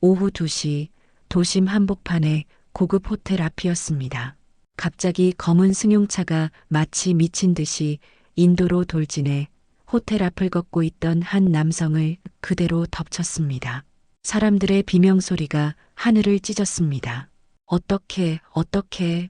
오후 2시 도심 한복판의 고급 호텔 앞이었습니다. 갑자기 검은 승용차가 마치 미친 듯이 인도로 돌진해 호텔 앞을 걷고 있던 한 남성을 그대로 덮쳤습니다. 사람들의 비명소리가 하늘을 찢었습니다. 어떻게.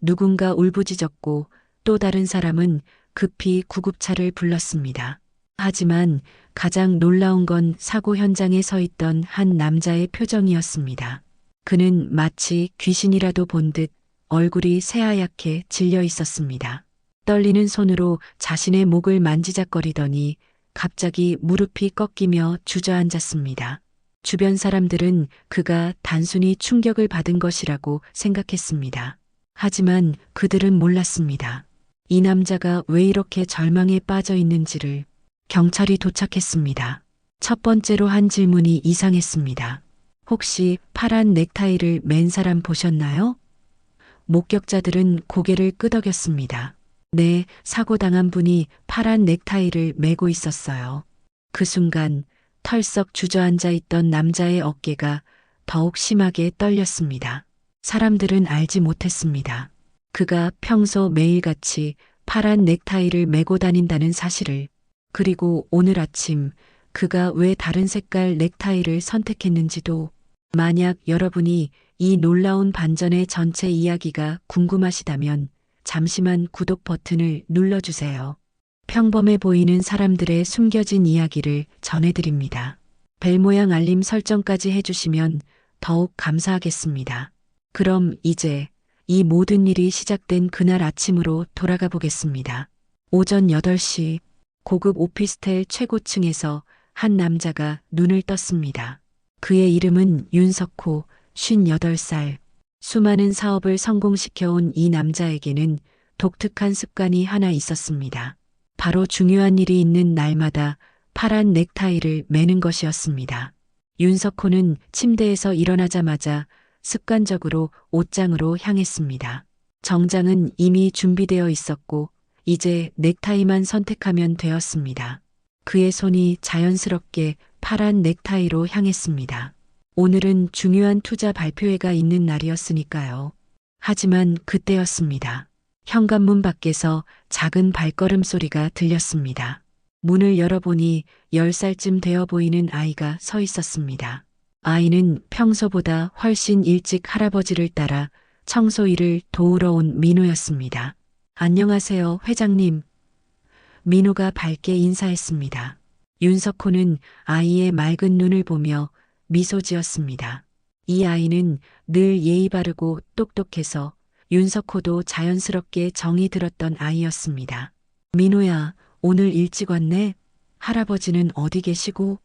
누군가 울부짖었고 또 다른 사람은 급히 구급차를 불렀습니다. 하지만 가장 놀라운 건 사고 현장에 서 있던 한 남자의 표정이었습니다. 그는 마치 귀신이라도 본 듯 얼굴이 새하얗게 질려 있었습니다. 떨리는 손으로 자신의 목을 만지작거리더니 갑자기 무릎이 꺾이며 주저앉았습니다. 주변 사람들은 그가 단순히 충격을 받은 것이라고 생각했습니다. 하지만 그들은 몰랐습니다. 이 남자가 왜 이렇게 절망에 빠져 있는지를. 경찰이 도착했습니다. 첫 번째로 한 질문이 이상했습니다. 혹시 파란 넥타이를 맨 사람 보셨나요? 목격자들은 고개를 끄덕였습니다. 네, 사고 당한 분이 파란 넥타이를 메고 있었어요. 그 순간 털썩 주저앉아 있던 남자의 어깨가 더욱 심하게 떨렸습니다. 사람들은 알지 못했습니다. 그가 평소 매일같이 파란 넥타이를 메고 다닌다는 사실을. 그리고 오늘 아침 그가 왜 다른 색깔 넥타이를 선택했는지도. 만약 여러분이 이 놀라운 반전의 전체 이야기가 궁금하시다면 잠시만 구독 버튼을 눌러주세요. 평범해 보이는 사람들의 숨겨진 이야기를 전해드립니다. 벨 모양 알림 설정까지 해주시면 더욱 감사하겠습니다. 그럼 이제 이 모든 일이 시작된 그날 아침으로 돌아가 보겠습니다. 오전 8시 고급 오피스텔 최고층에서 한 남자가 눈을 떴습니다. 그의 이름은 윤석호, 58살. 수많은 사업을 성공시켜온 이 남자에게는 독특한 습관이 하나 있었습니다. 바로 중요한 일이 있는 날마다 파란 넥타이를 매는 것이었습니다. 윤석호는 침대에서 일어나자마자 습관적으로 옷장으로 향했습니다. 정장은 이미 준비되어 있었고 이제 넥타이만 선택하면 되었습니다. 그의 손이 자연스럽게 파란 넥타이로 향했습니다. 오늘은 중요한 투자 발표회가 있는 날이었으니까요. 하지만 그때였습니다. 현관문 밖에서 작은 발걸음 소리가 들렸습니다. 문을 열어보니 10살쯤 되어 보이는 아이가 서 있었습니다. 아이는 평소보다 훨씬 일찍 할아버지를 따라 청소 일을 도우러 온 민호였습니다. 안녕하세요, 회장님. 민호가 밝게 인사했습니다. 윤석호는 아이의 맑은 눈을 보며 미소 지었습니다. 이 아이는 늘 예의 바르고 똑똑해서 윤석호도 자연스럽게 정이 들었던 아이였습니다. 민호야, 오늘 일찍 왔네? 할아버지는 어디 계시고?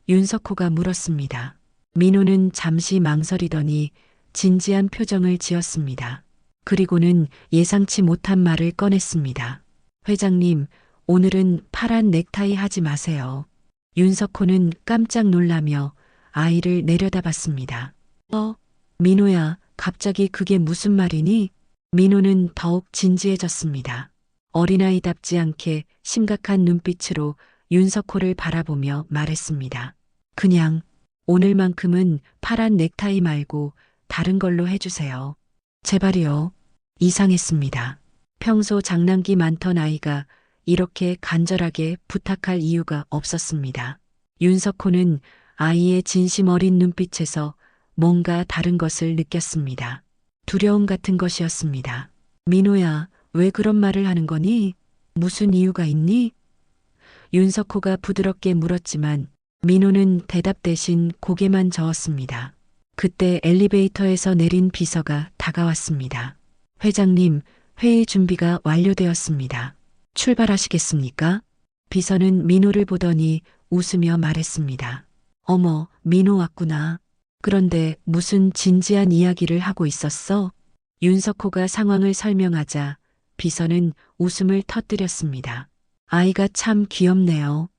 윤석호가 물었습니다. 민호는 잠시 망설이더니 진지한 표정을 지었습니다. 그리고는 예상치 못한 말을 꺼냈습니다. 회장님, 오늘은 파란 넥타이 하지 마세요. 윤석호는 깜짝 놀라며 아이를 내려다봤습니다. 민호야, 갑자기 그게 무슨 말이니? 민호는 더욱 진지해졌습니다. 어린아이답지 않게 심각한 눈빛으로 윤석호를 바라보며 말했습니다. 그냥 오늘만큼은 파란 넥타이 말고 다른 걸로 해주세요. 제발이요. 이상했습니다. 평소 장난기 많던 아이가 이렇게 간절하게 부탁할 이유가 없었습니다. 윤석호는 아이의 진심 어린 눈빛에서 뭔가 다른 것을 느꼈습니다. 두려움 같은 것이었습니다. 민호야, 왜 그런 말을 하는 거니? 무슨 이유가 있니? 윤석호가 부드럽게 물었지만 민호는 대답 대신 고개만 저었습니다. 그때 엘리베이터에서 내린 비서가 다가왔습니다. 회장님, 회의 준비가 완료되었습니다. 출발하시겠습니까? 비서는 민호를 보더니 웃으며 말했습니다. 어머, 민호 왔구나. 그런데 무슨 진지한 이야기를 하고 있었어? 윤석호가 상황을 설명하자 비서는 웃음을 터뜨렸습니다. 아이가 참 귀엽네요.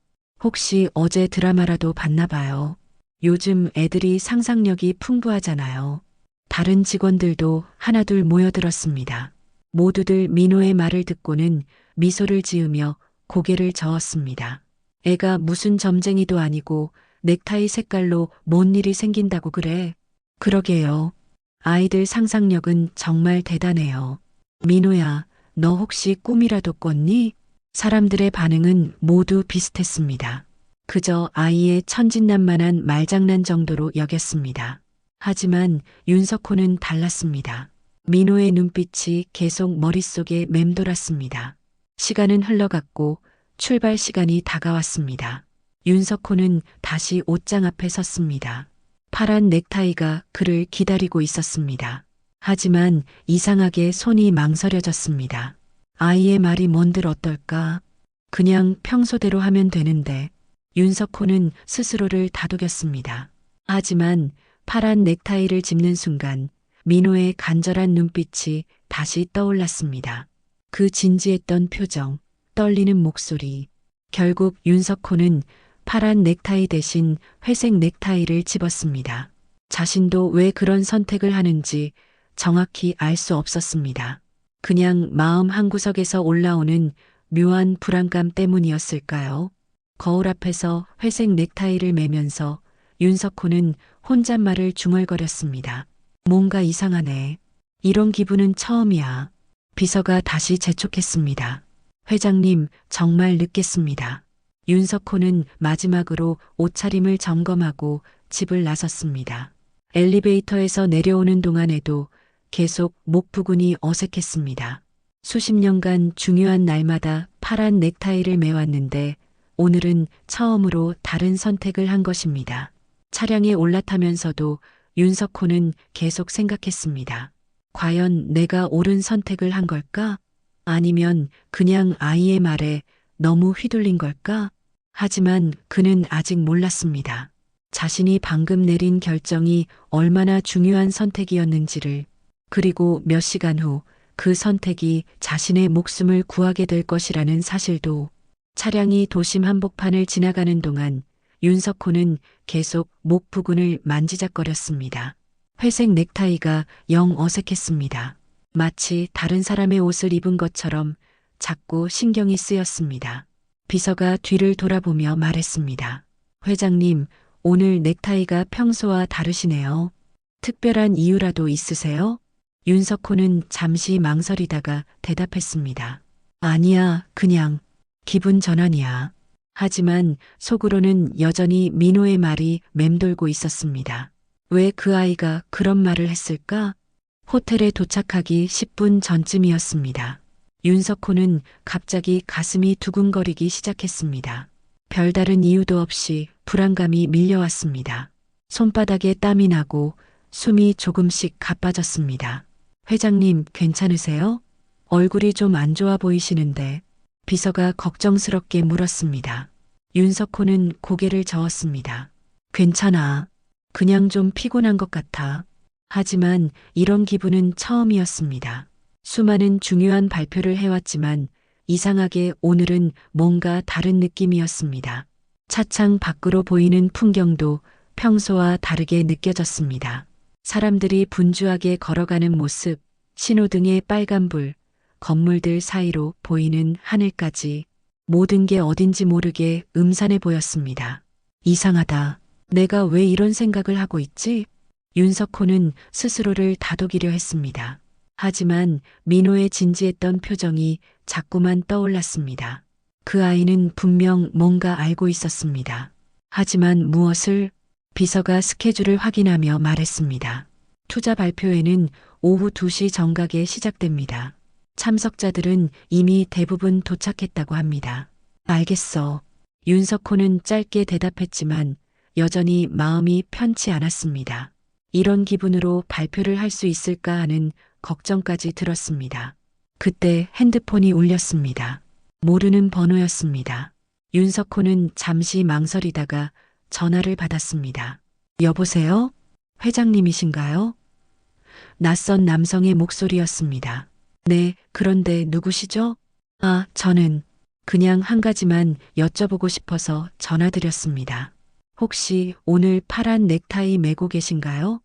혹시 어제 드라마라도 봤나 봐요. 요즘 애들이 상상력이 풍부하잖아요. 다른 직원들도 하나둘 모여들었습니다. 모두들 민호의 말을 듣고는 미소를 지으며 고개를 저었습니다. 애가 무슨 점쟁이도 아니고 넥타이 색깔로 뭔 일이 생긴다고 그래? 그러게요. 아이들 상상력은 정말 대단해요. 민호야, 너 혹시 꿈이라도 꿨니? 사람들의 반응은 모두 비슷했습니다. 그저 아이의 천진난만한 말장난 정도로 여겼습니다. 하지만 윤석호는 달랐습니다. 민호의 눈빛이 계속 머릿속에 맴돌았습니다. 시간은 흘러갔고 출발 시간이 다가왔습니다. 윤석호는 다시 옷장 앞에 섰습니다. 파란 넥타이가 그를 기다리고 있었습니다. 하지만 이상하게 손이 망설여졌습니다. 아이의 말이 뭔들 어떨까? 그냥 평소대로 하면 되는데. 윤석호는 스스로를 다독였습니다. 하지만 파란 넥타이를 짚는 순간 민호의 간절한 눈빛이 다시 떠올랐습니다. 그 진지했던 표정, 떨리는 목소리. 결국 윤석호는 파란 넥타이 대신 회색 넥타이를 집었습니다. 자신도 왜 그런 선택을 하는지 정확히 알 수 없었습니다. 그냥 마음 한구석에서 올라오는 묘한 불안감 때문이었을까요? 거울 앞에서 회색 넥타이를 매면서 윤석호는 혼잣말을 중얼거렸습니다. 뭔가 이상하네. 이런 기분은 처음이야. 비서가 다시 재촉했습니다. 회장님, 정말 늦겠습니다. 윤석호는 마지막으로 옷차림을 점검하고 집을 나섰습니다. 엘리베이터에서 내려오는 동안에도 계속 목 부근이 어색했습니다. 수십 년간 중요한 날마다 파란 넥타이를 매왔는데 오늘은 처음으로 다른 선택을 한 것입니다. 차량에 올라타면서도 윤석호는 계속 생각했습니다. 과연 내가 옳은 선택을 한 걸까? 아니면 그냥 아이의 말에 너무 휘둘린 걸까? 하지만 그는 아직 몰랐습니다. 자신이 방금 내린 결정이 얼마나 중요한 선택이었는지를, 그리고 몇 시간 후 그 선택이 자신의 목숨을 구하게 될 것이라는 사실도. 차량이 도심 한복판을 지나가는 동안 윤석호는 계속 목 부근을 만지작거렸습니다. 회색 넥타이가 영 어색했습니다. 마치 다른 사람의 옷을 입은 것처럼 자꾸 신경이 쓰였습니다. 비서가 뒤를 돌아보며 말했습니다. 회장님, 오늘 넥타이가 평소와 다르시네요. 특별한 이유라도 있으세요? 윤석호는 잠시 망설이다가 대답했습니다. 아니야, 그냥 기분 전환이야. 하지만 속으로는 여전히 민호의 말이 맴돌고 있었습니다. 왜 그 아이가 그런 말을 했을까? 호텔에 도착하기 10분 전쯤이었습니다. 윤석호는 갑자기 가슴이 두근거리기 시작했습니다. 별다른 이유도 없이 불안감이 밀려왔습니다. 손바닥에 땀이 나고 숨이 조금씩 가빠졌습니다. 회장님, 괜찮으세요? 얼굴이 좀 안 좋아 보이시는데. 비서가 걱정스럽게 물었습니다. 윤석호는 고개를 저었습니다. 괜찮아. 그냥 좀 피곤한 것 같아. 하지만 이런 기분은 처음이었습니다. 수많은 중요한 발표를 해왔지만 이상하게 오늘은 뭔가 다른 느낌이었습니다. 차창 밖으로 보이는 풍경도 평소와 다르게 느껴졌습니다. 사람들이 분주하게 걸어가는 모습, 신호등의 빨간불, 건물들 사이로 보이는 하늘까지 모든 게 어딘지 모르게 음산해 보였습니다. 이상하다. 내가 왜 이런 생각을 하고 있지? 윤석호는 스스로를 다독이려 했습니다. 하지만 민호의 진지했던 표정이 자꾸만 떠올랐습니다. 그 아이는 분명 뭔가 알고 있었습니다. 하지만 무엇을? 비서가 스케줄을 확인하며 말했습니다. 투자 발표회는 오후 2시 정각에 시작됩니다. 참석자들은 이미 대부분 도착했다고 합니다. 알겠어. 윤석호는 짧게 대답했지만 여전히 마음이 편치 않았습니다. 이런 기분으로 발표를 할 수 있을까 하는 걱정까지 들었습니다. 그때 핸드폰이 울렸습니다. 모르는 번호였습니다. 윤석호는 잠시 망설이다가 전화를 받았습니다. 여보세요? 회장님이신가요? 낯선 남성의 목소리였습니다. 네, 그런데 누구시죠? 아, 저는 그냥 한 가지만 여쭤보고 싶어서 전화드렸습니다. 혹시 오늘 파란 넥타이 매고 계신가요?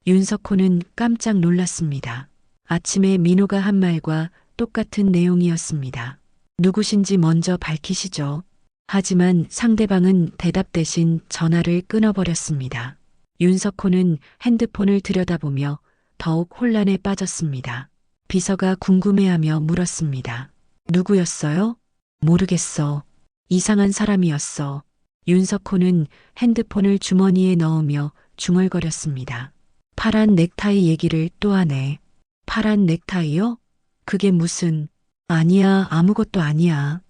윤석호는 깜짝 놀랐습니다. 아침에 민호가 한 말과 똑같은 내용이었습니다. 누구신지 먼저 밝히시죠. 하지만 상대방은 대답 대신 전화를 끊어버렸습니다. 윤석호는 핸드폰을 들여다보며 더욱 혼란에 빠졌습니다. 비서가 궁금해하며 물었습니다. 누구였어요? 모르겠어. 이상한 사람이었어. 윤석호는 핸드폰을 주머니에 넣으며 중얼거렸습니다. 파란 넥타이 얘기를 또 하네. 파란 넥타이요? 그게 무슨... 아니야, 아무것도 아니야.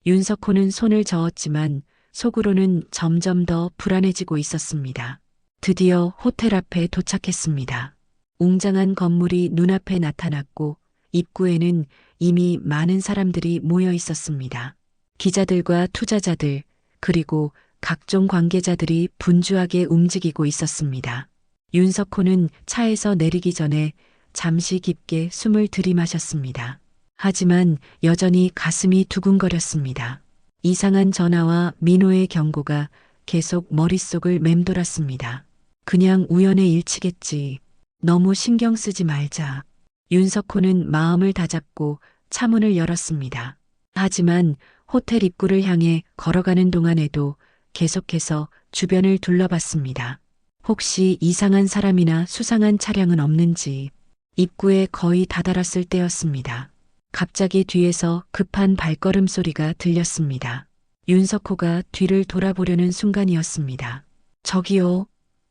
윤석호는 손을 저었지만 속으로는 점점 더 불안해지고 있었습니다. 드디어 호텔 앞에 도착했습니다. 웅장한 건물이 눈앞에 나타났고 입구에는 이미 많은 사람들이 모여 있었습니다. 기자들과 투자자들, 그리고 각종 관계자들이 분주하게 움직이고 있었습니다. 윤석호는 차에서 내리기 전에 잠시 깊게 숨을 들이마셨습니다. 하지만 여전히 가슴이 두근거렸습니다. 이상한 전화와 민호의 경고가 계속 머릿속을 맴돌았습니다. 그냥 우연의 일치겠지. 너무 신경 쓰지 말자. 윤석호는 마음을 다잡고 차문을 열었습니다. 하지만 호텔 입구를 향해 걸어가는 동안에도 계속해서 주변을 둘러봤습니다. 혹시 이상한 사람이나 수상한 차량은 없는지. 입구에 거의 다다랐을 때였습니다. 갑자기 뒤에서 급한 발걸음 소리가 들렸습니다. 윤석호가 뒤를 돌아보려는 순간이었습니다. 저기요.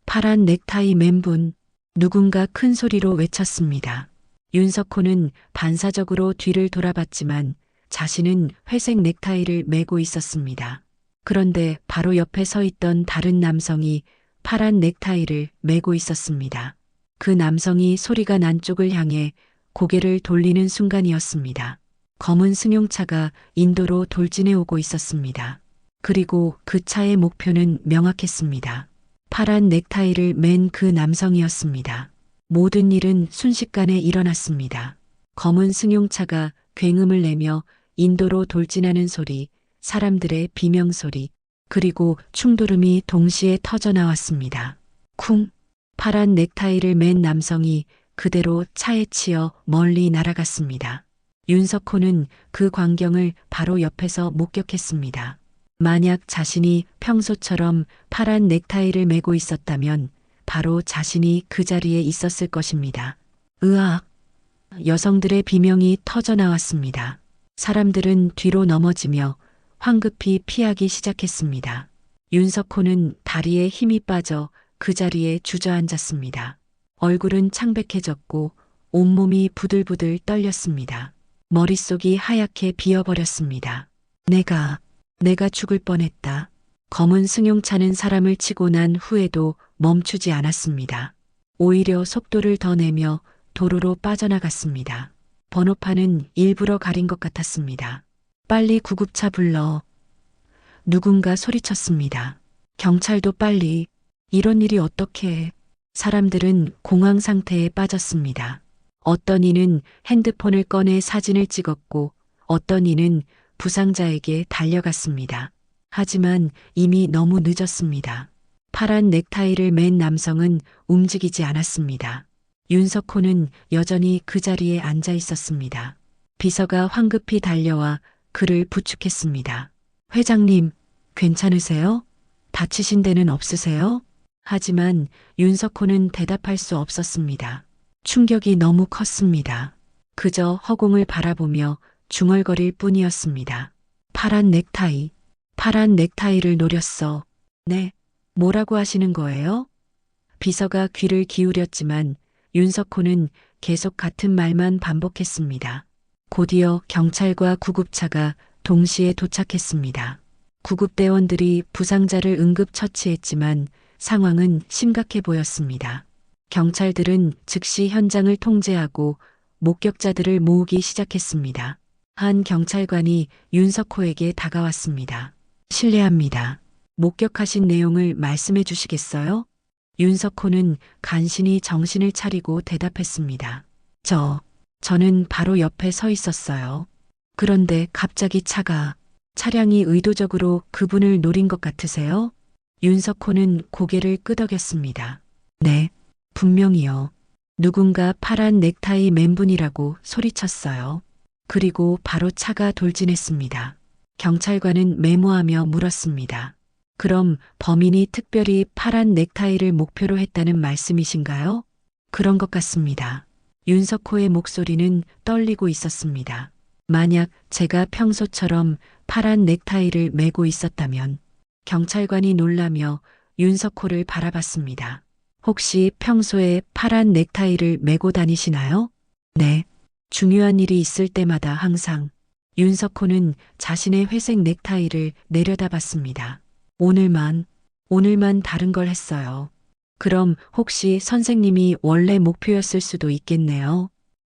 파란 넥타이 맨 분. 누군가 큰 소리로 외쳤습니다. 윤석호는 반사적으로 뒤를 돌아봤지만 자신은 회색 넥타이를 메고 있었습니다. 그런데 바로 옆에 서 있던 다른 남성이 파란 넥타이를 메고 있었습니다. 그 남성이 소리가 난 쪽을 향해 고개를 돌리는 순간이었습니다. 검은 승용차가 인도로 돌진해 오고 있었습니다. 그리고 그 차의 목표는 명확했습니다. 파란 넥타이를 맨 그 남성이었습니다. 모든 일은 순식간에 일어났습니다. 검은 승용차가 굉음을 내며 인도로 돌진하는 소리, 사람들의 비명소리, 그리고 충돌음이 동시에 터져나왔습니다. 쿵! 파란 넥타이를 맨 남성이 그대로 차에 치여 멀리 날아갔습니다. 윤석호는 그 광경을 바로 옆에서 목격했습니다. 만약 자신이 평소처럼 파란 넥타이를 메고 있었다면 바로 자신이 그 자리에 있었을 것입니다. 으악! 여성들의 비명이 터져나왔습니다. 사람들은 뒤로 넘어지며 황급히 피하기 시작했습니다. 윤석호는 다리에 힘이 빠져 그 자리에 주저앉았습니다. 얼굴은 창백해졌고 온몸이 부들부들 떨렸습니다. 머릿속이 하얗게 비어버렸습니다. 내가 죽을 뻔했다. 검은 승용차는 사람을 치고 난 후에도 멈추지 않았습니다. 오히려 속도를 더 내며 도로로 빠져나갔습니다. 번호판은 일부러 가린 것 같았습니다. 빨리 구급차 불러. 누군가 소리쳤습니다. 경찰도 빨리. 이런 일이 어떻게. 사람들은 공황 상태에 빠졌습니다. 어떤 이는 핸드폰을 꺼내 사진을 찍었고 어떤 이는 부상자에게 달려갔습니다. 하지만 이미 너무 늦었습니다. 파란 넥타이를 맨 남성은 움직이지 않았습니다. 윤석호는 여전히 그 자리에 앉아 있었습니다. 비서가 황급히 달려와 그를 부축했습니다. 회장님, 괜찮으세요? 다치신 데는 없으세요? 하지만 윤석호는 대답할 수 없었습니다. 충격이 너무 컸습니다. 그저 허공을 바라보며 중얼거릴 뿐이었습니다. 파란 넥타이를 노렸어. 네, 뭐라고 하시는 거예요? 비서가 귀를 기울였지만 윤석호는 계속 같은 말만 반복했습니다. 곧이어 경찰과 구급차가 동시에 도착했습니다. 구급대원들이 부상자를 응급처치했지만 상황은 심각해 보였습니다. 경찰들은 즉시 현장을 통제하고 목격자들을 모으기 시작했습니다. 한 경찰관이 윤석호에게 다가왔습니다. 실례합니다. 목격하신 내용을 말씀해 주시겠어요? 윤석호는 간신히 정신을 차리고 대답했습니다. 저는 바로 옆에 서 있었어요. 그런데 갑자기 차량이 의도적으로 그분을 노린 것 같으세요? 윤석호는 고개를 끄덕였습니다. 네, 분명히요. 누군가 파란 넥타이 맨 분이라고 소리쳤어요. 그리고 바로 차가 돌진했습니다. 경찰관은 메모하며 물었습니다. 그럼 범인이 특별히 파란 넥타이를 목표로 했다는 말씀이신가요? 그런 것 같습니다. 윤석호의 목소리는 떨리고 있었습니다. 만약 제가 평소처럼 파란 넥타이를 메고 있었다면 경찰관이 놀라며 윤석호를 바라봤습니다. 혹시 평소에 파란 넥타이를 메고 다니시나요? 네. 중요한 일이 있을 때마다 항상. 윤석호는 자신의 회색 넥타이를 내려다봤습니다. 오늘만 다른 걸 했어요. 그럼 혹시 선생님이 원래 목표였을 수도 있겠네요.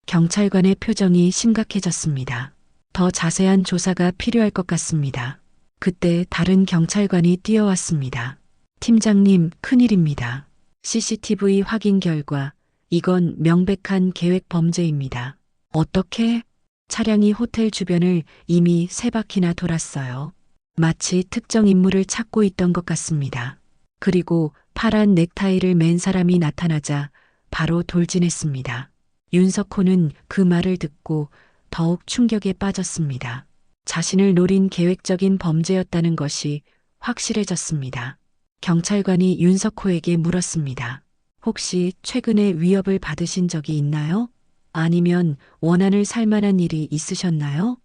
경찰관의 표정이 심각해졌습니다. 더 자세한 조사가 필요할 것 같습니다. 그때 다른 경찰관이 뛰어왔습니다. 팀장님, 큰일입니다. CCTV 확인 결과 이건 명백한 계획 범죄입니다. 어떻게? 차량이 호텔 주변을 이미 3바퀴나 돌았어요. 마치 특정 인물을 찾고 있던 것 같습니다. 그리고 파란 넥타이를 맨 사람이 나타나자 바로 돌진했습니다. 윤석호는 그 말을 듣고 더욱 충격에 빠졌습니다. 자신을 노린 계획적인 범죄였다는 것이 확실해졌습니다. 경찰관이 윤석호에게 물었습니다. 혹시 최근에 위협을 받으신 적이 있나요? 아니면 원한을 살 만한 일이 있으셨나요?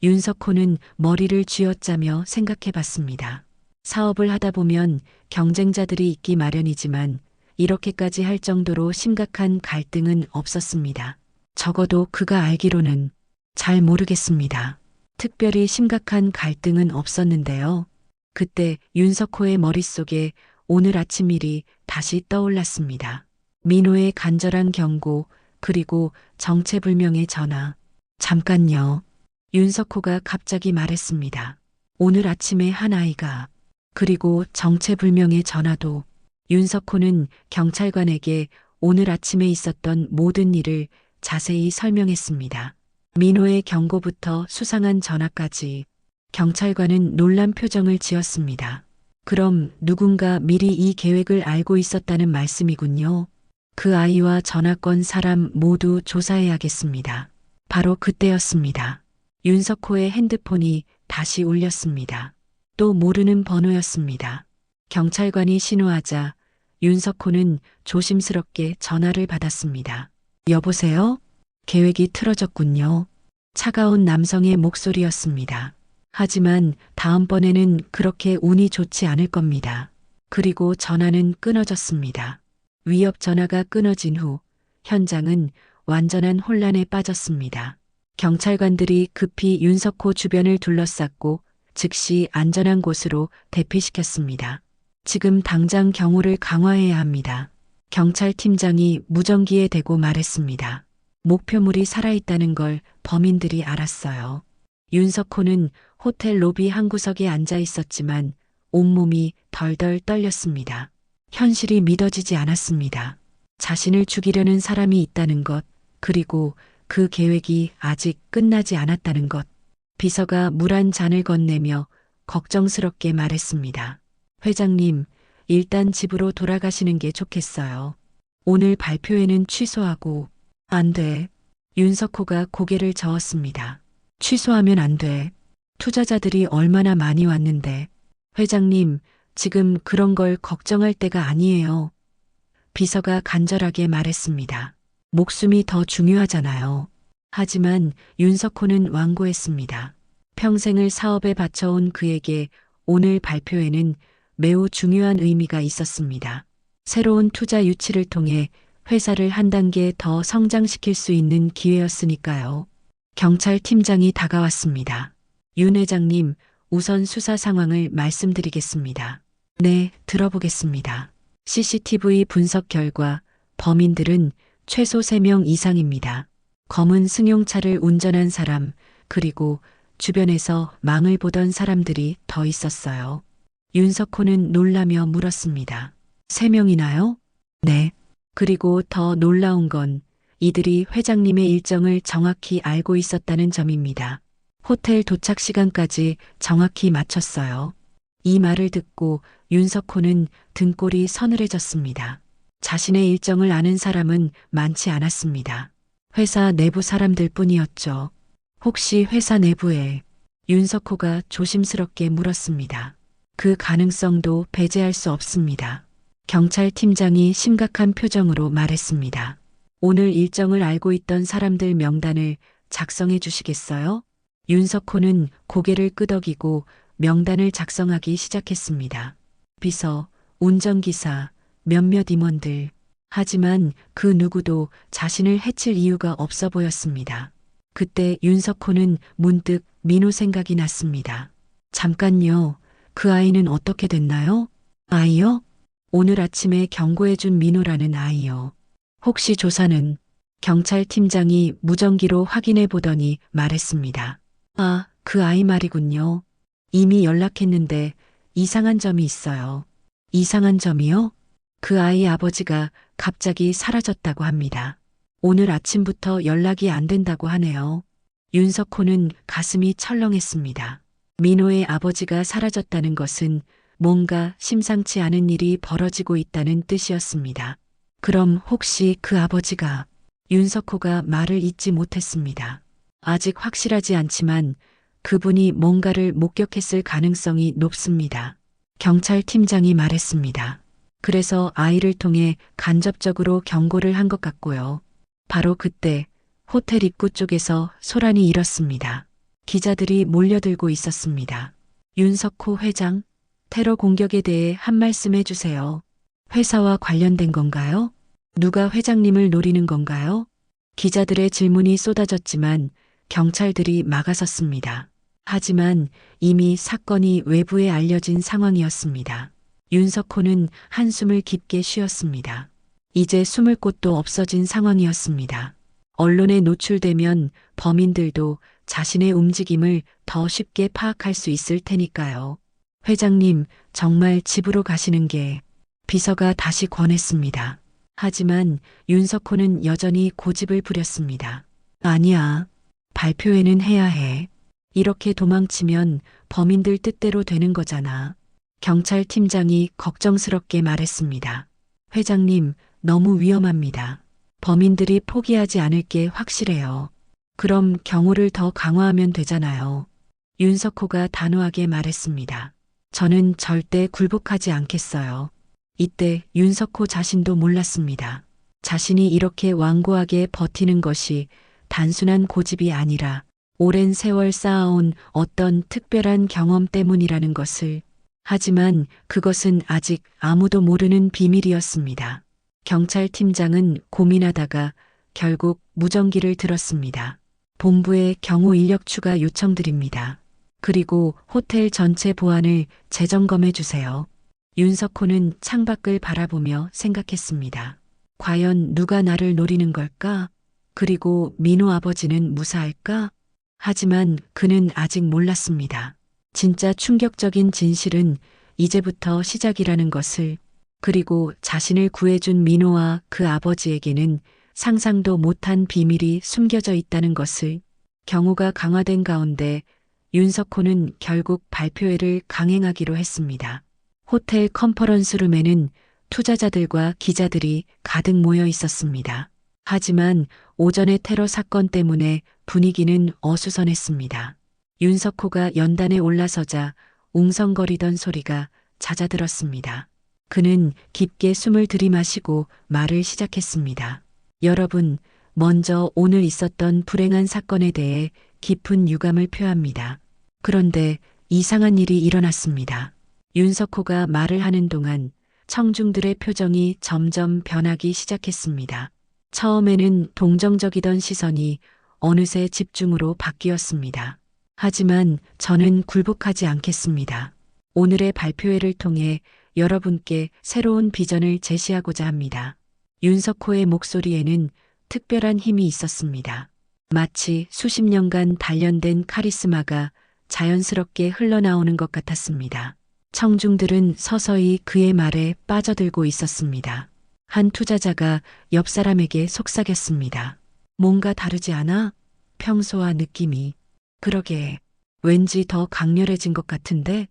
윤석호는 머리를 쥐어짜며 생각해 봤습니다. 사업을 하다 보면 경쟁자들이 있기 마련이지만 이렇게까지 할 정도로 심각한 갈등은 없었습니다. 적어도 그가 알기로는 잘 모르겠습니다. 특별히 심각한 갈등은 없었는데요. 그때 윤석호의 머릿속에 오늘 아침 일이 다시 떠올랐습니다. 민호의 간절한 경고, 그리고 정체불명의 전화. 잠깐요. 윤석호가 갑자기 말했습니다. 오늘 아침에 한 아이가, 그리고 정체불명의 전화도. 윤석호는 경찰관에게 오늘 아침에 있었던 모든 일을 자세히 설명했습니다. 민호의 경고부터 수상한 전화까지. 경찰관은 놀란 표정을 지었습니다. 그럼 누군가 미리 이 계획을 알고 있었다는 말씀이군요. 그 아이와 전화건 사람 모두 조사해야겠습니다. 바로 그때였습니다. 윤석호의 핸드폰이 다시 울렸습니다. 또 모르는 번호였습니다. 경찰관이 신호하자 윤석호는 조심스럽게 전화를 받았습니다. 여보세요? 계획이 틀어졌군요. 차가운 남성의 목소리였습니다. 하지만 다음번에는 그렇게 운이 좋지 않을 겁니다. 그리고 전화는 끊어졌습니다. 위협 전화가 끊어진 후 현장은 완전한 혼란에 빠졌습니다. 경찰관들이 급히 윤석호 주변을 둘러쌌고 즉시 안전한 곳으로 대피시켰습니다. 지금 당장 경호를 강화해야 합니다. 경찰팀장이 무전기에 대고 말했습니다. 목표물이 살아있다는 걸 범인들이 알았어요. 윤석호는 호텔 로비 한 구석에 앉아 있었지만 온몸이 덜덜 떨렸습니다. 현실이 믿어지지 않았습니다. 자신을 죽이려는 사람이 있다는 것, 그리고 그 계획이 아직 끝나지 않았다는 것. 비서가 물 한 잔을 건네며 걱정스럽게 말했습니다. 회장님, 일단 집으로 돌아가시는 게 좋겠어요. 오늘 발표회는 취소하고. 안 돼. 윤석호가 고개를 저었습니다. 취소하면 안 돼. 투자자들이 얼마나 많이 왔는데. 회장님, 지금 그런 걸 걱정할 때가 아니에요. 비서가 간절하게 말했습니다. 목숨이 더 중요하잖아요. 하지만 윤석호는 완고했습니다. 평생을 사업에 바쳐온 그에게 오늘 발표에는 매우 중요한 의미가 있었습니다. 새로운 투자 유치를 통해 회사를 한 단계 더 성장시킬 수 있는 기회였으니까요. 경찰팀장이 다가왔습니다. 윤 회장님, 우선 수사 상황을 말씀드리겠습니다. 네, 들어보겠습니다. CCTV 분석 결과 범인들은 최소 3명 이상입니다. 검은 승용차를 운전한 사람, 그리고 주변에서 망을 보던 사람들이 더 있었어요. 윤석호는 놀라며 물었습니다. 3명이나요? 네. 그리고 더 놀라운 건 이들이 회장님의 일정을 정확히 알고 있었다는 점입니다. 호텔 도착 시간까지 정확히 맞췄어요. 이 말을 듣고 윤석호는 등골이 서늘해졌습니다. 자신의 일정을 아는 사람은 많지 않았습니다. 회사 내부 사람들 뿐이었죠. 혹시 회사 내부에 윤석호가 조심스럽게 물었습니다. 그 가능성도 배제할 수 없습니다. 경찰팀장이 심각한 표정으로 말했습니다. 오늘 일정을 알고 있던 사람들 명단을 작성해 주시겠어요? 윤석호는 고개를 끄덕이고 명단을 작성하기 시작했습니다. 비서, 운전기사, 몇몇 임원들. 하지만 그 누구도 자신을 해칠 이유가 없어 보였습니다. 그때 윤석호는 문득 민호 생각이 났습니다. 잠깐요. 그 아이는 어떻게 됐나요? 아이요? 오늘 아침에 경고해준 민호라는 아이요. 혹시 조사는? 경찰팀장이 무전기로 확인해 보더니 말했습니다. 아, 그 아이 말이군요. 이미 연락했는데 이상한 점이 있어요. 이상한 점이요? 그 아이 아버지가 갑자기 사라졌다고 합니다. 오늘 아침부터 연락이 안 된다고 하네요. 윤석호는 가슴이 철렁했습니다. 민호의 아버지가 사라졌다는 것은 뭔가 심상치 않은 일이 벌어지고 있다는 뜻이었습니다. 그럼 혹시 그 아버지가? 윤석호가 말을 잇지 못했습니다. 아직 확실하지 않지만 그분이 뭔가를 목격했을 가능성이 높습니다. 경찰팀장이 말했습니다. 그래서 아이를 통해 간접적으로 경고를 한 것 같고요. 바로 그때 호텔 입구 쪽에서 소란이 일었습니다. 기자들이 몰려들고 있었습니다. 윤석호 회장, 테러 공격에 대해 한 말씀 해주세요. 회사와 관련된 건가요? 누가 회장님을 노리는 건가요? 기자들의 질문이 쏟아졌지만 경찰들이 막아섰습니다. 하지만 이미 사건이 외부에 알려진 상황이었습니다. 윤석호는 한숨을 깊게 쉬었습니다. 이제 숨을 곳도 없어진 상황이었습니다. 언론에 노출되면 범인들도 자신의 움직임을 더 쉽게 파악할 수 있을 테니까요. 회장님, 정말 집으로 가시는 게 비서가 다시 권했습니다. 하지만 윤석호는 여전히 고집을 부렸습니다. 아니야. 발표회는 해야 해. 이렇게 도망치면 범인들 뜻대로 되는 거잖아. 경찰팀장이 걱정스럽게 말했습니다. 회장님, 너무 위험합니다. 범인들이 포기하지 않을 게 확실해요. 그럼 경호를 더 강화하면 되잖아요. 윤석호가 단호하게 말했습니다. 저는 절대 굴복하지 않겠어요. 이때 윤석호 자신도 몰랐습니다. 자신이 이렇게 완고하게 버티는 것이 단순한 고집이 아니라 오랜 세월 쌓아온 어떤 특별한 경험 때문이라는 것을. 하지만 그것은 아직 아무도 모르는 비밀이었습니다. 경찰팀장은 고민하다가 결국 무전기를 들었습니다. 본부에 경호 인력 추가 요청드립니다. 그리고 호텔 전체 보안을 재점검해 주세요. 윤석호는 창밖을 바라보며 생각했습니다. 과연 누가 나를 노리는 걸까? 그리고 민호 아버지는 무사할까? 하지만 그는 아직 몰랐습니다. 진짜 충격적인 진실은 이제부터 시작이라는 것을, 그리고 자신을 구해준 민호와 그 아버지에게는 상상도 못한 비밀이 숨겨져 있다는 것을. 경호가 강화된 가운데 윤석호는 결국 발표회를 강행하기로 했습니다. 호텔 컨퍼런스룸에는 투자자들과 기자들이 가득 모여 있었습니다. 하지만 오전의 테러 사건 때문에 분위기는 어수선했습니다. 윤석호가 연단에 올라서자 웅성거리던 소리가 잦아들었습니다. 그는 깊게 숨을 들이마시고 말을 시작했습니다. 여러분, 먼저 오늘 있었던 불행한 사건에 대해 깊은 유감을 표합니다. 그런데 이상한 일이 일어났습니다. 윤석호가 말을 하는 동안 청중들의 표정이 점점 변하기 시작했습니다. 처음에는 동정적이던 시선이 어느새 집중으로 바뀌었습니다. 하지만 저는 굴복하지 않겠습니다. 오늘의 발표회를 통해 여러분께 새로운 비전을 제시하고자 합니다. 윤석호의 목소리에는 특별한 힘이 있었습니다. 마치 수십 년간 단련된 카리스마가 자연스럽게 흘러나오는 것 같았습니다. 청중들은 서서히 그의 말에 빠져들고 있었습니다. 한 투자자가 옆 사람에게 속삭였습니다. 뭔가 다르지 않아? 평소와 느낌이. 그러게, 왠지 더 강렬해진 것 같은데?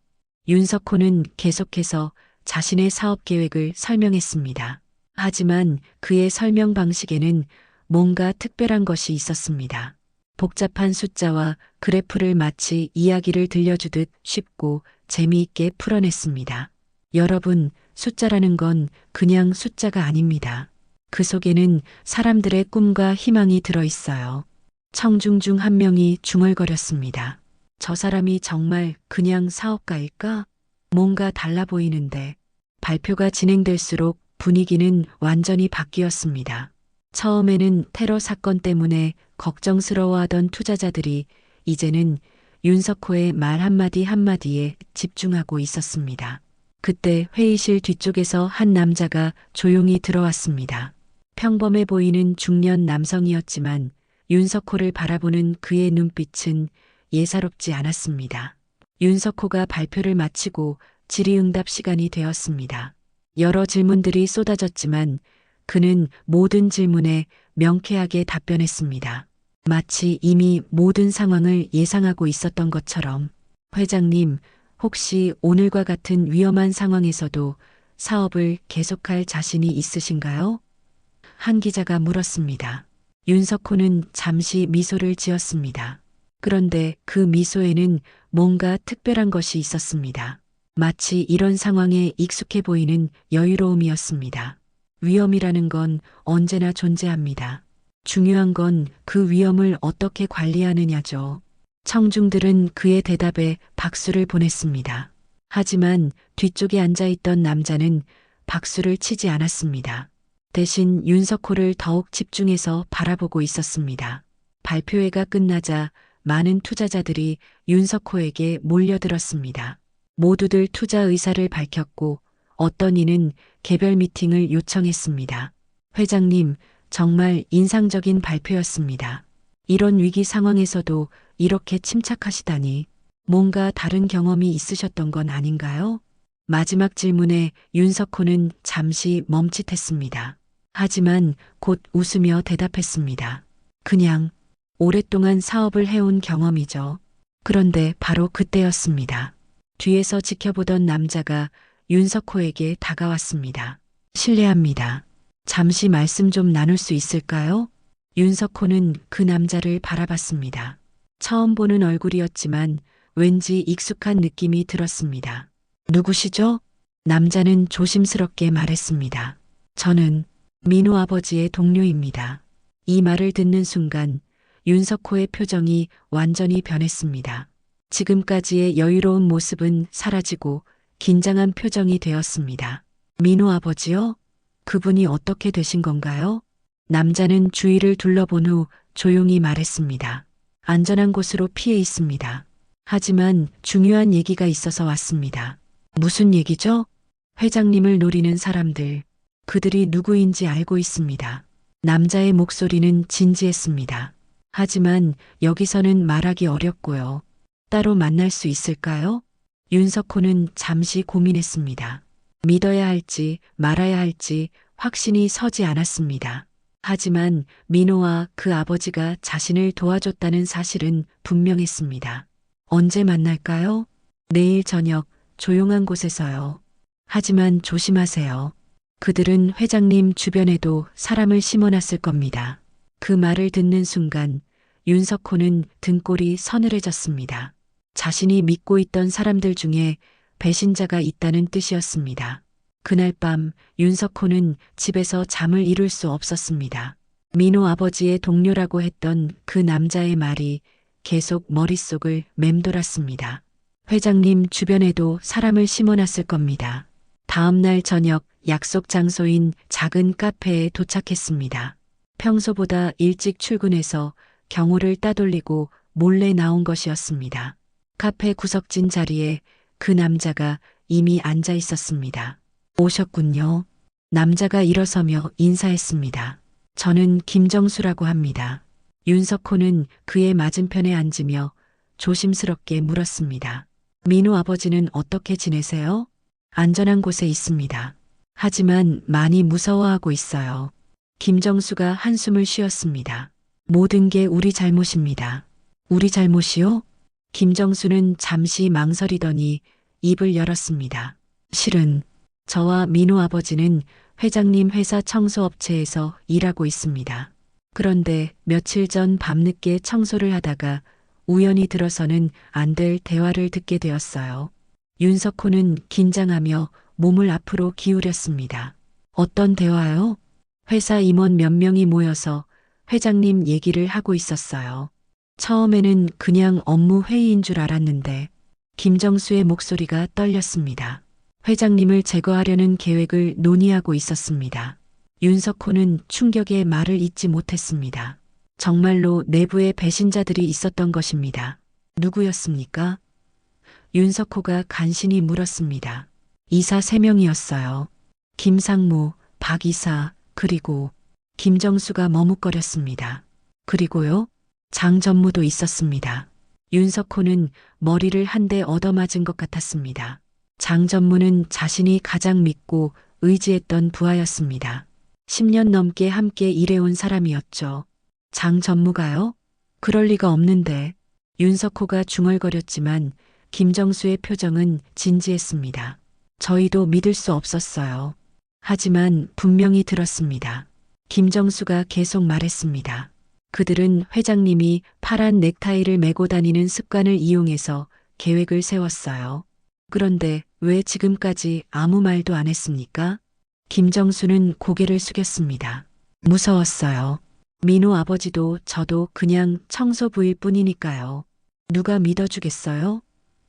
윤석호는 계속해서 자신의 사업 계획을 설명했습니다. 하지만 그의 설명 방식에는 뭔가 특별한 것이 있었습니다. 복잡한 숫자와 그래프를 마치 이야기를 들려주듯 쉽고 재미있게 풀어냈습니다. 여러분, 숫자라는 건 그냥 숫자가 아닙니다. 그 속에는 사람들의 꿈과 희망이 들어있어요. 청중 중 한 명이 중얼거렸습니다. 저 사람이 정말 그냥 사업가일까? 뭔가 달라 보이는데. 발표가 진행될수록 분위기는 완전히 바뀌었습니다. 처음에는 테러 사건 때문에 걱정스러워하던 투자자들이 이제는 윤석호의 말 한마디 한마디에 집중하고 있었습니다. 그때 회의실 뒤쪽에서 한 남자가 조용히 들어왔습니다. 평범해 보이는 중년 남성이었지만 윤석호를 바라보는 그의 눈빛은 예사롭지 않았습니다. 윤석호가 발표를 마치고 질의응답 시간이 되었습니다. 여러 질문들이 쏟아졌지만 그는 모든 질문에 명쾌하게 답변했습니다. 마치 이미 모든 상황을 예상하고 있었던 것처럼. 회장님, 혹시 오늘과 같은 위험한 상황에서도 사업을 계속할 자신이 있으신가요? 한 기자가 물었습니다. 윤석호는 잠시 미소를 지었습니다. 그런데 그 미소에는 뭔가 특별한 것이 있었습니다. 마치 이런 상황에 익숙해 보이는 여유로움이었습니다. 위험이라는 건 언제나 존재합니다. 중요한 건 그 위험을 어떻게 관리하느냐죠. 청중들은 그의 대답에 박수를 보냈습니다. 하지만 뒤쪽에 앉아있던 남자는 박수를 치지 않았습니다. 대신 윤석호를 더욱 집중해서 바라보고 있었습니다. 발표회가 끝나자 많은 투자자들이 윤석호에게 몰려들었습니다. 모두들 투자 의사를 밝혔고 어떤 이는 개별 미팅을 요청했습니다. 회장님, 정말 인상적인 발표였습니다. 이런 위기 상황에서도 이렇게 침착하시다니 뭔가 다른 경험이 있으셨던 건 아닌가요? 마지막 질문에 윤석호는 잠시 멈칫했습니다. 하지만 곧 웃으며 대답했습니다. 그냥 오랫동안 사업을 해온 경험이죠. 그런데 바로 그때였습니다. 뒤에서 지켜보던 남자가 윤석호에게 다가왔습니다. 실례합니다. 잠시 말씀 좀 나눌 수 있을까요? 윤석호는 그 남자를 바라봤습니다. 처음 보는 얼굴이었지만 왠지 익숙한 느낌이 들었습니다. 누구시죠? 남자는 조심스럽게 말했습니다. 저는 민호 아버지의 동료입니다. 이 말을 듣는 순간 윤석호의 표정이 완전히 변했습니다. 지금까지의 여유로운 모습은 사라지고 긴장한 표정이 되었습니다. 민호 아버지요? 그분이 어떻게 되신 건가요? 남자는 주위를 둘러본 후 조용히 말했습니다. 안전한 곳으로 피해 있습니다. 하지만 중요한 얘기가 있어서 왔습니다. 무슨 얘기죠? 회장님을 노리는 사람들. 그들이 누구인지 알고 있습니다. 남자의 목소리는 진지했습니다. 하지만 여기서는 말하기 어렵고요. 따로 만날 수 있을까요? 윤석호는 잠시 고민했습니다. 믿어야 할지 말아야 할지 확신이 서지 않았습니다. 하지만 민호와 그 아버지가 자신을 도와줬다는 사실은 분명했습니다. 언제 만날까요? 내일 저녁 조용한 곳에서요. 하지만 조심하세요. 그들은 회장님 주변에도 사람을 심어놨을 겁니다. 그 말을 듣는 순간 윤석호는 등골이 서늘해졌습니다. 자신이 믿고 있던 사람들 중에 배신자가 있다는 뜻이었습니다. 그날 밤 윤석호는 집에서 잠을 이룰 수 없었습니다. 민호 아버지의 동료라고 했던 그 남자의 말이 계속 머릿속을 맴돌았습니다. 회장님 주변에도 사람을 심어놨을 겁니다. 다음 날 저녁 약속 장소인 작은 카페에 도착했습니다. 평소보다 일찍 출근해서 경호를 따돌리고 몰래 나온 것이었습니다. 카페 구석진 자리에 그 남자가 이미 앉아 있었습니다. 오셨군요. 남자가 일어서며 인사했습니다. 저는 김정수라고 합니다. 윤석호는 그의 맞은편에 앉으며 조심스럽게 물었습니다. 민호 아버지는 어떻게 지내세요? 안전한 곳에 있습니다. 하지만 많이 무서워하고 있어요. 김정수가 한숨을 쉬었습니다. 모든 게 우리 잘못입니다. 우리 잘못이요? 김정수는 잠시 망설이더니 입을 열었습니다. 실은 저와 민호 아버지는 회장님 회사 청소업체에서 일하고 있습니다. 그런데 며칠 전 밤늦게 청소를 하다가 우연히 들어서는 안 될 대화를 듣게 되었어요. 윤석호는 긴장하며 몸을 앞으로 기울였습니다. 어떤 대화요? 회사 임원 몇 명이 모여서 회장님 얘기를 하고 있었어요. 처음에는 그냥 업무 회의인 줄 알았는데 김정수의 목소리가 떨렸습니다. 회장님을 제거하려는 계획을 논의하고 있었습니다. 윤석호는 충격의 말을 잇지 못했습니다. 정말로 내부에 배신자들이 있었던 것입니다. 누구였습니까? 윤석호가 간신히 물었습니다. 이사 3명이었어요. 김상무, 박 이사, 그리고 김정수가 머뭇거렸습니다. 그리고요? 장 전무도 있었습니다. 윤석호는 머리를 한 대 얻어맞은 것 같았습니다. 장 전무는 자신이 가장 믿고 의지했던 부하였습니다. 10년 넘게 함께 일해온 사람이었죠. 장 전무가요? 그럴 리가 없는데. 윤석호가 중얼거렸지만 김정수의 표정은 진지했습니다. 저희도 믿을 수 없었어요. 하지만 분명히 들었습니다. 김정수가 계속 말했습니다. 그들은 회장님이 파란 넥타이를 메고 다니는 습관을 이용해서 계획을 세웠어요. 그런데 왜 지금까지 아무 말도 안 했습니까? 김정수는 고개를 숙였습니다. 무서웠어요. 민호 아버지도 저도 그냥 청소부일 뿐이니까요. 누가 믿어주겠어요?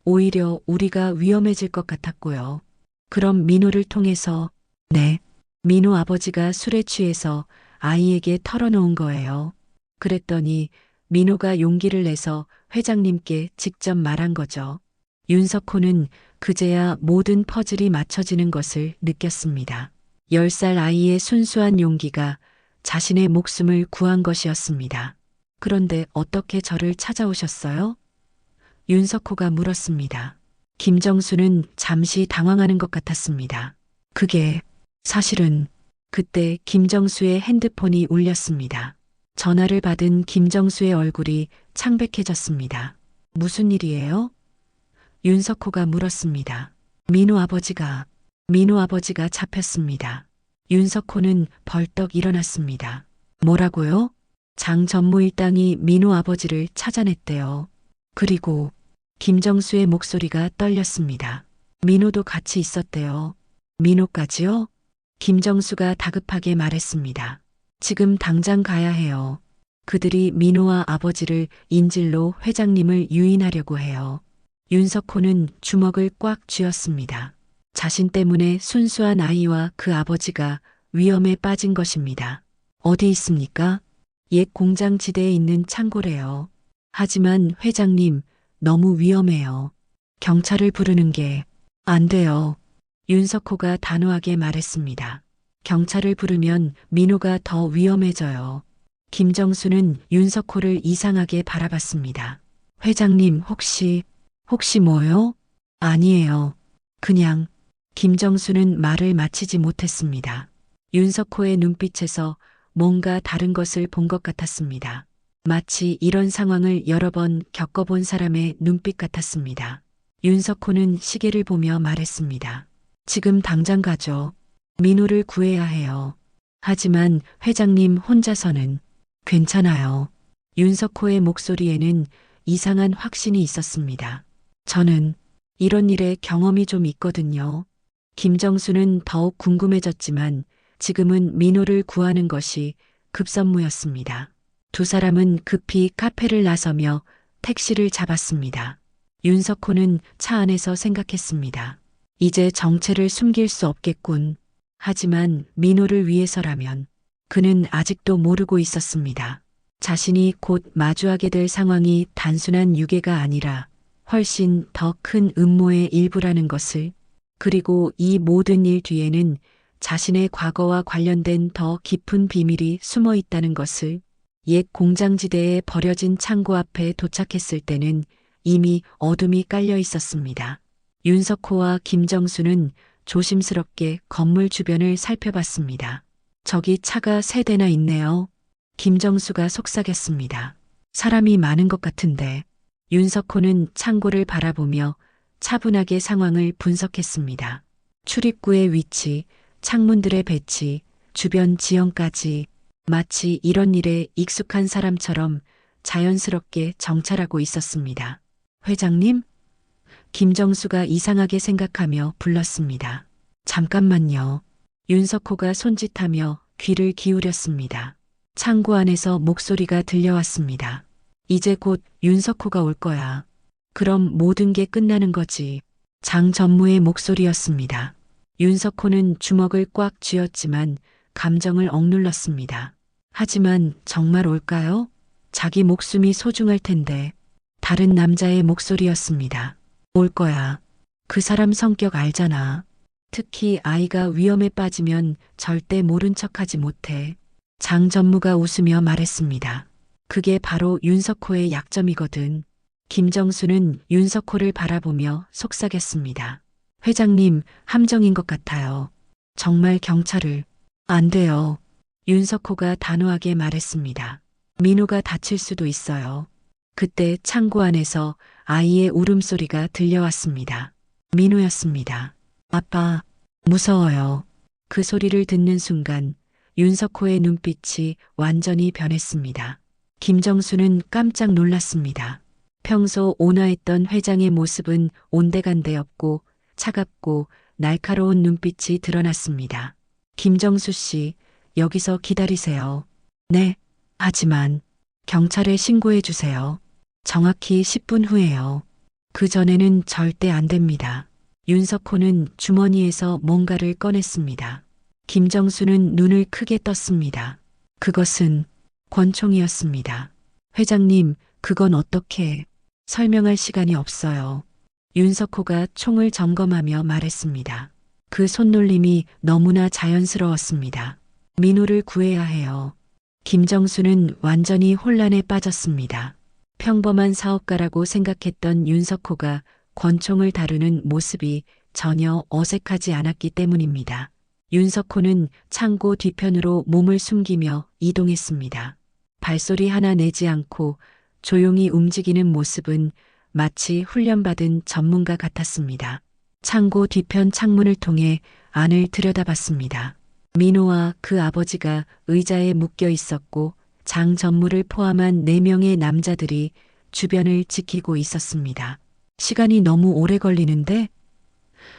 오히려 우리가 위험해질 것 같았고요. 그럼 민호를 통해서, 네, 민호 아버지가 술에 취해서 아이에게 털어놓은 거예요. 그랬더니 민호가 용기를 내서 회장님께 직접 말한 거죠. 윤석호는 그제야 모든 퍼즐이 맞춰지는 것을 느꼈습니다. 10살 아이의 순수한 용기가 자신의 목숨을 구한 것이었습니다. 그런데 어떻게 저를 찾아오셨어요? 윤석호가 물었습니다. 김정수는 잠시 당황하는 것 같았습니다. 그게 사실은 그때 김정수의 핸드폰이 울렸습니다. 전화를 받은 김정수의 얼굴이 창백해졌습니다. 무슨 일이에요? 윤석호가 물었습니다. 민호 아버지가 잡혔습니다. 윤석호는 벌떡 일어났습니다. 뭐라고요? 장 전무 일당이 민호 아버지를 찾아냈대요. 그리고 김정수의 목소리가 떨렸습니다. 민호도 같이 있었대요. 민호까지요? 김정수가 다급하게 말했습니다. 지금 당장 가야 해요. 그들이 민호와 아버지를 인질로 회장님을 유인하려고 해요. 윤석호는 주먹을 꽉 쥐었습니다. 자신 때문에 순수한 아이와 그 아버지가 위험에 빠진 것입니다. 어디 있습니까? 옛 공장 지대에 있는 창고래요. 하지만 회장님, 너무 위험해요. 경찰을 부르는 게 안 돼요. 윤석호가 단호하게 말했습니다. 경찰을 부르면 민호가 더 위험해져요. 김정수는 윤석호를 이상하게 바라봤습니다. 회장님 혹시 뭐요? 아니에요. 그냥 김정수는 말을 마치지 못했습니다. 윤석호의 눈빛에서 뭔가 다른 것을 본 것 같았습니다. 마치 이런 상황을 여러 번 겪어본 사람의 눈빛 같았습니다. 윤석호는 시계를 보며 말했습니다. 지금 당장 가죠. 민호를 구해야 해요. 하지만 회장님 혼자서는 괜찮아요. 윤석호의 목소리에는 이상한 확신이 있었습니다. 저는 이런 일에 경험이 좀 있거든요. 김정수는 더욱 궁금해졌지만 지금은 민호를 구하는 것이 급선무였습니다. 두 사람은 급히 카페를 나서며 택시를 잡았습니다. 윤석호는 차 안에서 생각했습니다. 이제 정체를 숨길 수 없겠군. 하지만 민호를 위해서라면 그는 아직도 모르고 있었습니다. 자신이 곧 마주하게 될 상황이 단순한 유괴가 아니라 훨씬 더 큰 음모의 일부라는 것을, 그리고 이 모든 일 뒤에는 자신의 과거와 관련된 더 깊은 비밀이 숨어 있다는 것을. 옛 공장지대에 버려진 창고 앞에 도착했을 때는 이미 어둠이 깔려 있었습니다. 윤석호와 김정수는 조심스럽게 건물 주변을 살펴봤습니다. 저기 차가 3대나 있네요. 김정수가 속삭였습니다. 사람이 많은 것 같은데. 윤석호는 창고를 바라보며 차분하게 상황을 분석했습니다. 출입구의 위치, 창문들의 배치, 주변 지형까지 마치 이런 일에 익숙한 사람처럼 자연스럽게 정찰하고 있었습니다. 회장님? 김정수가 이상하게 생각하며 불렀습니다. 잠깐만요. 윤석호가 손짓하며 귀를 기울였습니다. 창고 안에서 목소리가 들려왔습니다. 이제 곧 윤석호가 올 거야. 그럼 모든 게 끝나는 거지. 장 전무의 목소리였습니다. 윤석호는 주먹을 꽉 쥐었지만 감정을 억눌렀습니다. 하지만 정말 올까요? 자기 목숨이 소중할 텐데. 다른 남자의 목소리였습니다. 올 거야. 그 사람 성격 알잖아. 특히 아이가 위험에 빠지면 절대 모른 척하지 못해. 장 전무가 웃으며 말했습니다. 그게 바로 윤석호의 약점이거든. 김정수는 윤석호를 바라보며 속삭였습니다. 회장님, 함정인 것 같아요. 정말 경찰을. 안 돼요. 윤석호가 단호하게 말했습니다. 민호가 다칠 수도 있어요. 그때 창고 안에서 아이의 울음소리가 들려왔습니다. 민호였습니다. 아빠, 무서워요. 그 소리를 듣는 순간 윤석호의 눈빛이 완전히 변했습니다. 김정수는 깜짝 놀랐습니다. 평소 온화했던 회장의 모습은 온데간데없고 차갑고 날카로운 눈빛이 드러났습니다. 김정수 씨, 여기서 기다리세요. 네, 하지만 경찰에 신고해 주세요. 정확히 10분 후에요. 그 전에는 절대 안 됩니다. 윤석호는 주머니에서 뭔가를 꺼냈습니다. 김정수는 눈을 크게 떴습니다. 그것은 권총이었습니다. 회장님, 그건 어떻게 설명할 시간이 없어요. 윤석호가 총을 점검하며 말했습니다. 그 손놀림이 너무나 자연스러웠습니다. 민호를 구해야 해요. 김정수는 완전히 혼란에 빠졌습니다. 평범한 사업가라고 생각했던 윤석호가 권총을 다루는 모습이 전혀 어색하지 않았기 때문입니다. 윤석호는 창고 뒤편으로 몸을 숨기며 이동했습니다. 발소리 하나 내지 않고 조용히 움직이는 모습은 마치 훈련받은 전문가 같았습니다. 창고 뒤편 창문을 통해 안을 들여다봤습니다. 민호와 그 아버지가 의자에 묶여 있었고 장 전무를 포함한 4명의 남자들이 주변을 지키고 있었습니다. 시간이 너무 오래 걸리는데?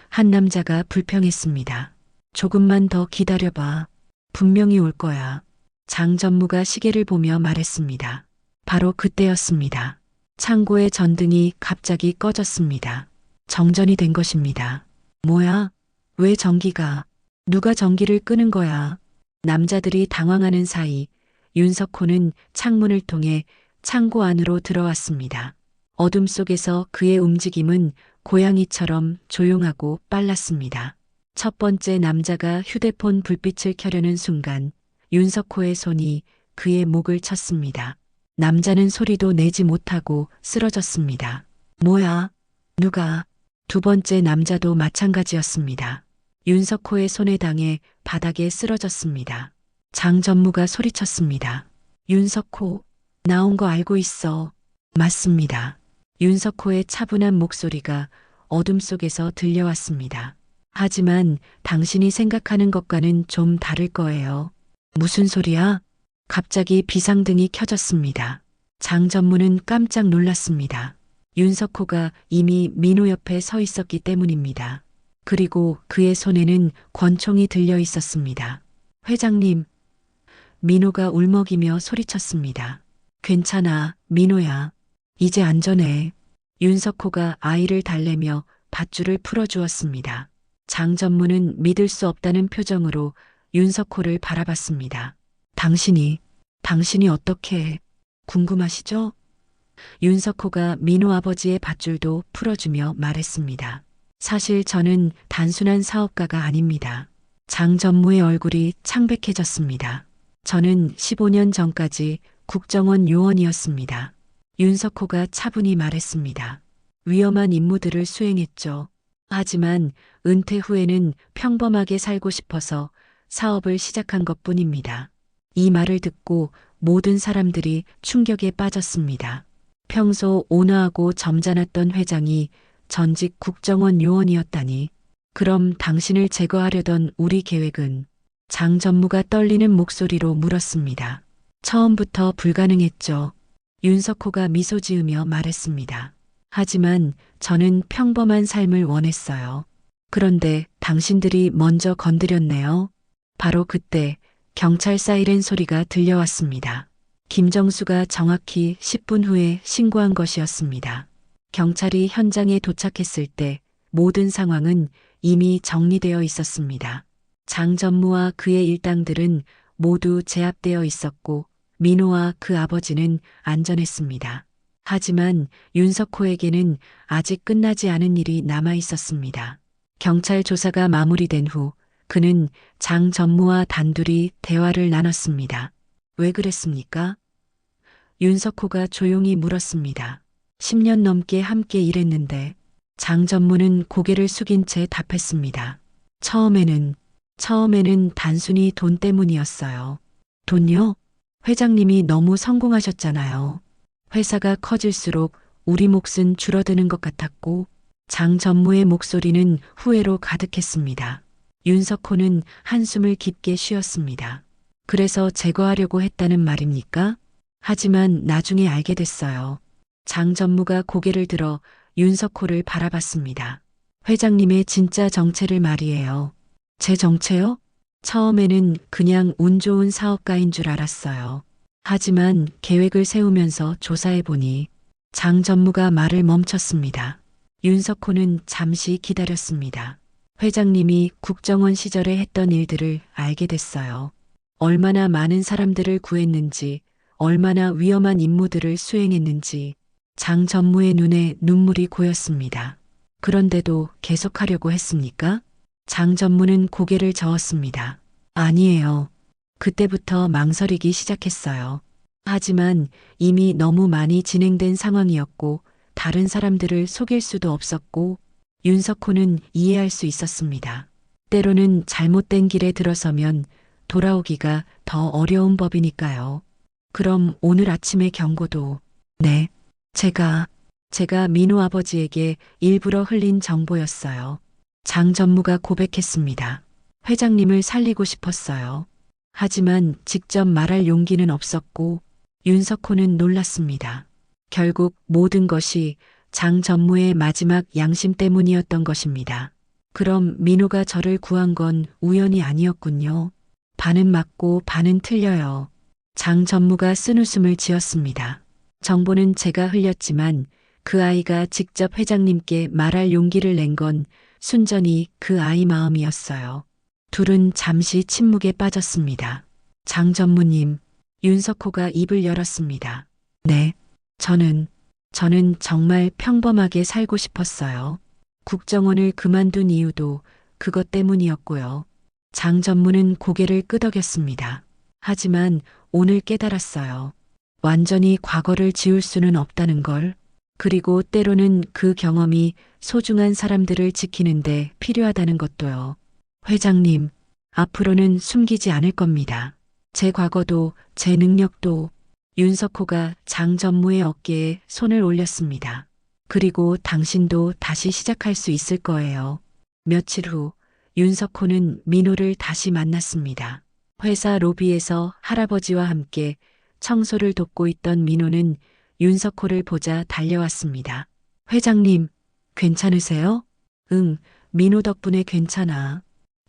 한 남자가 불평했습니다. 조금만 더 기다려봐. 분명히 올 거야. 장 전무가 시계를 보며 말했습니다. 바로 그때였습니다. 창고의 전등이 갑자기 꺼졌습니다. 정전이 된 것입니다. 뭐야? 왜 전기가? 누가 전기를 끄는 거야? 남자들이 당황하는 사이 윤석호는 창문을 통해 창고 안으로 들어왔습니다. 어둠 속에서 그의 움직임은 고양이처럼 조용하고 빨랐습니다. 첫 번째 남자가 휴대폰 불빛을 켜려는 순간 윤석호의 손이 그의 목을 쳤습니다. 남자는 소리도 내지 못하고 쓰러졌습니다. 뭐야? 누가? 두 번째 남자도 마찬가지였습니다. 윤석호의 손에 당해 바닥에 쓰러졌습니다. 장 전무가 소리쳤습니다. 윤석호, 나온 거 알고 있어. 맞습니다. 윤석호의 차분한 목소리가 어둠 속에서 들려왔습니다. 하지만 당신이 생각하는 것과는 좀 다를 거예요. 무슨 소리야? 갑자기 비상등이 켜졌습니다. 장 전무는 깜짝 놀랐습니다. 윤석호가 이미 민호 옆에 서 있었기 때문입니다. 그리고 그의 손에는 권총이 들려 있었습니다. 회장님, 민호가 울먹이며 소리쳤습니다. 괜찮아, 민호야. 이제 안전해. 윤석호가 아이를 달래며 밧줄을 풀어주었습니다. 장 전무는 믿을 수 없다는 표정으로 윤석호를 바라봤습니다. 당신이 어떻게 궁금하시죠? 윤석호가 민호 아버지의 밧줄도 풀어주며 말했습니다. 사실 저는 단순한 사업가가 아닙니다. 장 전무의 얼굴이 창백해졌습니다. 저는 15년 전까지 국정원 요원이었습니다. 윤석호가 차분히 말했습니다. 위험한 임무들을 수행했죠. 하지만 은퇴 후에는 평범하게 살고 싶어서 사업을 시작한 것뿐입니다. 이 말을 듣고 모든 사람들이 충격에 빠졌습니다. 평소 온화하고 점잖았던 회장이 전직 국정원 요원이었다니. 그럼 당신을 제거하려던 우리 계획은? 장 전무가 떨리는 목소리로 물었습니다. 처음부터 불가능했죠. 윤석호가 미소 지으며 말했습니다. 하지만 저는 평범한 삶을 원했어요. 그런데 당신들이 먼저 건드렸네요. 바로 그때 경찰 사이렌 소리가 들려왔습니다. 김정수가 정확히 10분 후에 신고한 것이었습니다. 경찰이 현장에 도착했을 때 모든 상황은 이미 정리되어 있었습니다. 장 전무와 그의 일당들은 모두 제압되어 있었고 민호와 그 아버지는 안전했습니다. 하지만 윤석호에게는 아직 끝나지 않은 일이 남아 있었습니다. 경찰 조사가 마무리된 후 그는 장 전무와 단둘이 대화를 나눴습니다. 왜 그랬습니까? 윤석호가 조용히 물었습니다. 10년 넘게 함께 일했는데 장 전무는 고개를 숙인 채 답했습니다. 처음에는 단순히 돈 때문이었어요. 돈요? 회장님이 너무 성공하셨잖아요. 회사가 커질수록 우리 몫은 줄어드는 것 같았고 장 전무의 목소리는 후회로 가득했습니다. 윤석호는 한숨을 깊게 쉬었습니다. 그래서 제거하려고 했다는 말입니까? 하지만 나중에 알게 됐어요. 장 전무가 고개를 들어 윤석호를 바라봤습니다. 회장님의 진짜 정체를 말이에요. 제 정체요? 처음에는 그냥 운 좋은 사업가인 줄 알았어요. 하지만 계획을 세우면서 조사해보니 장 전무가 말을 멈췄습니다. 윤석호는 잠시 기다렸습니다. 회장님이 국정원 시절에 했던 일들을 알게 됐어요. 얼마나 많은 사람들을 구했는지, 얼마나 위험한 임무들을 수행했는지 장 전무의 눈에 눈물이 고였습니다. 그런데도 계속하려고 했습니까? 장 전무는 고개를 저었습니다. 아니에요. 그때부터 망설이기 시작했어요. 하지만 이미 너무 많이 진행된 상황이었고 다른 사람들을 속일 수도 없었고 윤석호는 이해할 수 있었습니다. 때로는 잘못된 길에 들어서면 돌아오기가 더 어려운 법이니까요. 그럼 오늘 아침의 경고도 네, 제가 민호 아버지에게 일부러 흘린 정보였어요. 장 전무가 고백했습니다. 회장님을 살리고 싶었어요. 하지만 직접 말할 용기는 없었고 윤석호는 놀랐습니다. 결국 모든 것이 장 전무의 마지막 양심 때문이었던 것입니다. 그럼 민호가 저를 구한 건 우연이 아니었군요. 반은 맞고 반은 틀려요. 장 전무가 쓴웃음을 지었습니다. 정보는 제가 흘렸지만 그 아이가 직접 회장님께 말할 용기를 낸 건 순전히 그 아이 마음이었어요. 둘은 잠시 침묵에 빠졌습니다. 장 전무님, 윤석호가 입을 열었습니다. 네, 저는 정말 평범하게 살고 싶었어요. 국정원을 그만둔 이유도 그것 때문이었고요. 장 전무는 고개를 끄덕였습니다. 하지만 오늘 깨달았어요. 완전히 과거를 지울 수는 없다는 걸. 그리고 때로는 그 경험이 소중한 사람들을 지키는데 필요하다는 것도요. 회장님, 앞으로는 숨기지 않을 겁니다. 제 과거도 제 능력도. 윤석호가 장 전무의 어깨에 손을 올렸습니다. 그리고 당신도 다시 시작할 수 있을 거예요. 며칠 후 윤석호는 민호를 다시 만났습니다. 회사 로비에서 할아버지와 함께 청소를 돕고 있던 민호는 윤석호를 보자 달려왔습니다. 회장님, 괜찮으세요? 응, 민호 덕분에 괜찮아.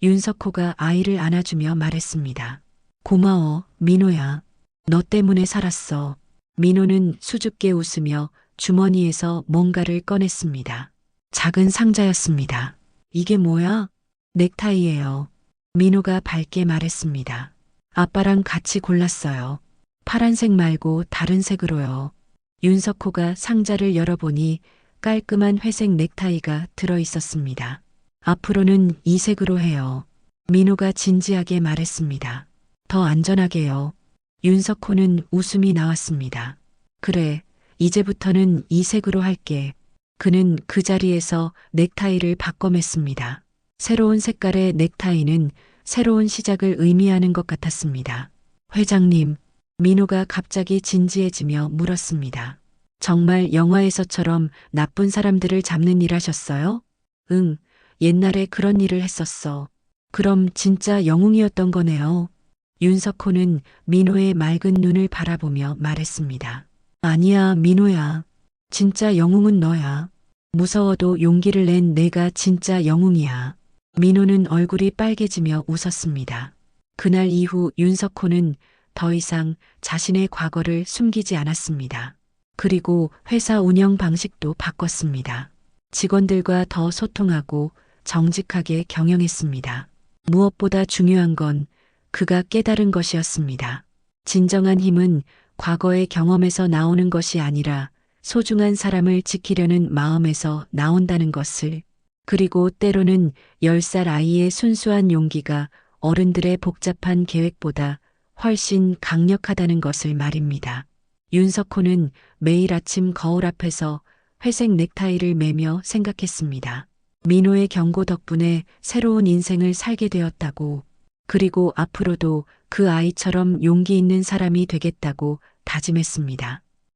윤석호가 아이를 안아주며 말했습니다. 고마워, 민호야. 너 때문에 살았어. 민호는 수줍게 웃으며 주머니에서 뭔가를 꺼냈습니다. 작은 상자였습니다. 이게 뭐야? 넥타이예요. 민호가 밝게 말했습니다. 아빠랑 같이 골랐어요. 파란색 말고 다른 색으로요. 윤석호가 상자를 열어보니 깔끔한 회색 넥타이가 들어 있었습니다. 앞으로는 이 색으로 해요. 민호가 진지하게 말했습니다. 더 안전하게요. 윤석호는 웃음이 나왔습니다. 그래, 이제부터는 이 색으로 할게. 그는 그 자리에서 넥타이를 바꿔 맸습니다. 새로운 색깔의 넥타이는 새로운 시작을 의미하는 것 같았습니다. 회장님, 민호가 갑자기 진지해지며 물었습니다. 정말 영화에서처럼 나쁜 사람들을 잡는 일 하셨어요? 응, 옛날에 그런 일을 했었어. 그럼 진짜 영웅이었던 거네요. 윤석호는 민호의 맑은 눈을 바라보며 말했습니다. 아니야, 민호야. 진짜 영웅은 너야. 무서워도 용기를 낸 내가 진짜 영웅이야. 민호는 얼굴이 빨개지며 웃었습니다. 그날 이후 윤석호는 더 이상 자신의 과거를 숨기지 않았습니다. 그리고 회사 운영 방식도 바꿨습니다. 직원들과 더 소통하고 정직하게 경영했습니다. 무엇보다 중요한 건 그가 깨달은 것이었습니다. 진정한 힘은 과거의 경험에서 나오는 것이 아니라 소중한 사람을 지키려는 마음에서 나온다는 것을, 그리고 때로는 10살 아이의 순수한 용기가 어른들의 복잡한 계획보다 훨씬 강력하다는 것을 말입니다. 윤석호는 매일 아침 거울 앞에서 회색 넥타이를 매며 생각했습니다. 민호의 경고 덕분에 새로운 인생을 살게 되었다고, 그리고 앞으로도 그 아이처럼 용기 있는 사람이 되겠다고 다짐했습니다.